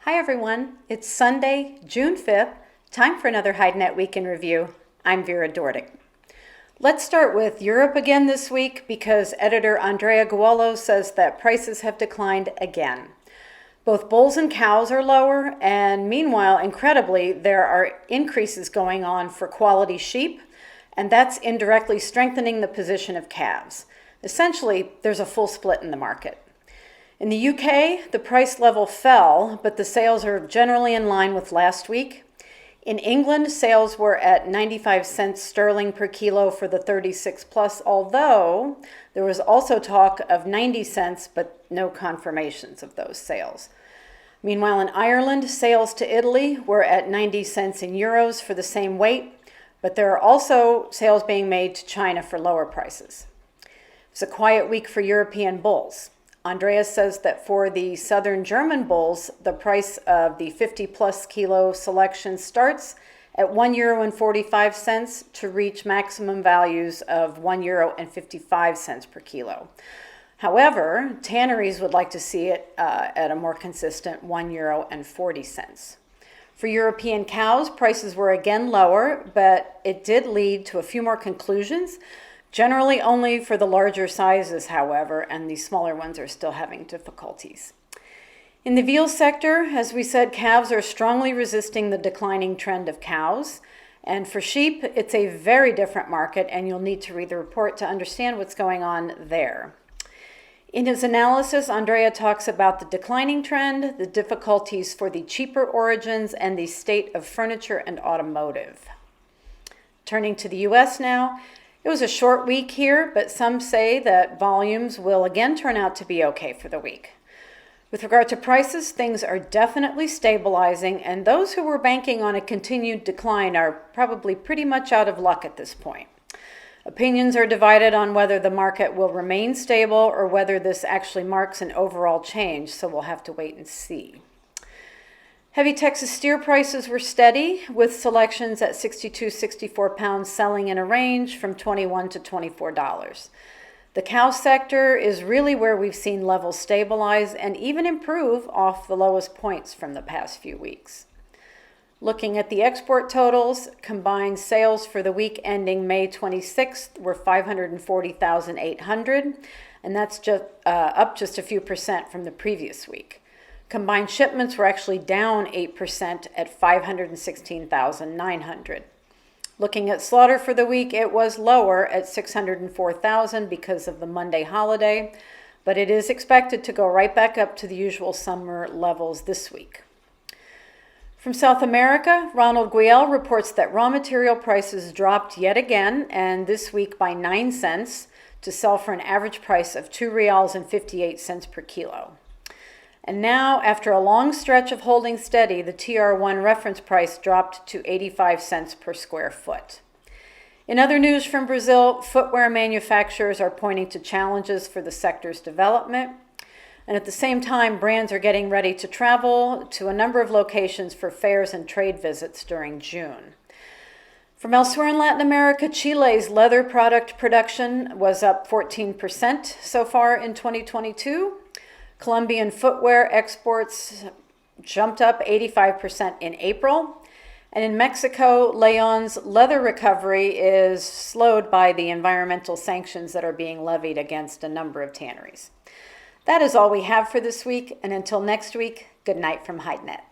Hi everyone, it's Sunday, June 5th, time for another HideNet Week in Review. I'm Vera Dordick. Let's start with Europe again this week because editor Andrea Guolo says that prices have declined again. Both bulls and cows are lower, and meanwhile, incredibly, there are increases going on for quality sheep, and that's indirectly strengthening the position of calves. Essentially, there's a full split in the market. In the UK, the price level fell, but the sales are generally in line with last week. In England, sales were at 95 cents sterling per kilo for the 36 plus, although there was also talk of 90 cents, but no confirmations of those sales. Meanwhile, in Ireland, sales to Italy were at 90 cents in euros for the same weight, but there are also sales being made to China for lower prices. It's a quiet week for European bulls. Andreas says that for the southern German bulls, the price of the 50 plus kilo selection starts at €1.45 to reach maximum values of €1.55 per kilo. However, tanneries would like to see it at a more consistent €1.40. For European cows, prices were again lower, but it did lead to a few more conclusions. Generally only for the larger sizes, however, and the smaller ones are still having difficulties. In the veal sector, as we said, calves are strongly resisting the declining trend of cows. And for sheep, it's a very different market, and you'll need to read the report to understand what's going on there. In his analysis, Andrea talks about the declining trend, the difficulties for the cheaper origins, and the state of furniture and automotive. Turning to the U.S. now, it was a short week here, but some say that volumes will again turn out to be okay for the week. With regard to prices, things are definitely stabilizing, and those who were banking on a continued decline are probably pretty much out of luck at this point. Opinions are divided on whether the market will remain stable or whether this actually marks an overall change, so we'll have to wait and see. Heavy Texas steer prices were steady, with selections at 62-64 pounds selling in a range from $21 to $24. The cow sector is really where we've seen levels stabilize and even improve off the lowest points from the past few weeks. Looking at the export totals, combined sales for the week ending May 26th were 540,800, and that's up just a few percent from the previous week. Combined shipments were actually down 8% at 516,900. Looking at slaughter for the week, it was lower at 604,000 because of the Monday holiday, but it is expected to go right back up to the usual summer levels this week. From South America, Ronald Guiel reports that raw material prices dropped yet again, and this week by 9 cents to sell for an average price of $2.58 per kilo. And now, after a long stretch of holding steady, the TR1 reference price dropped to 85 cents per square foot. In other news from Brazil, footwear manufacturers are pointing to challenges for the sector's development. And at the same time, brands are getting ready to travel to a number of locations for fairs and trade visits during June. From elsewhere in Latin America, Chile's leather product production was up 14% so far in 2022. Colombian footwear exports jumped up 85% in April. And in Mexico, Leon's leather recovery is slowed by the environmental sanctions that are being levied against a number of tanneries. That is all we have for this week, and until next week, good night from HideNet.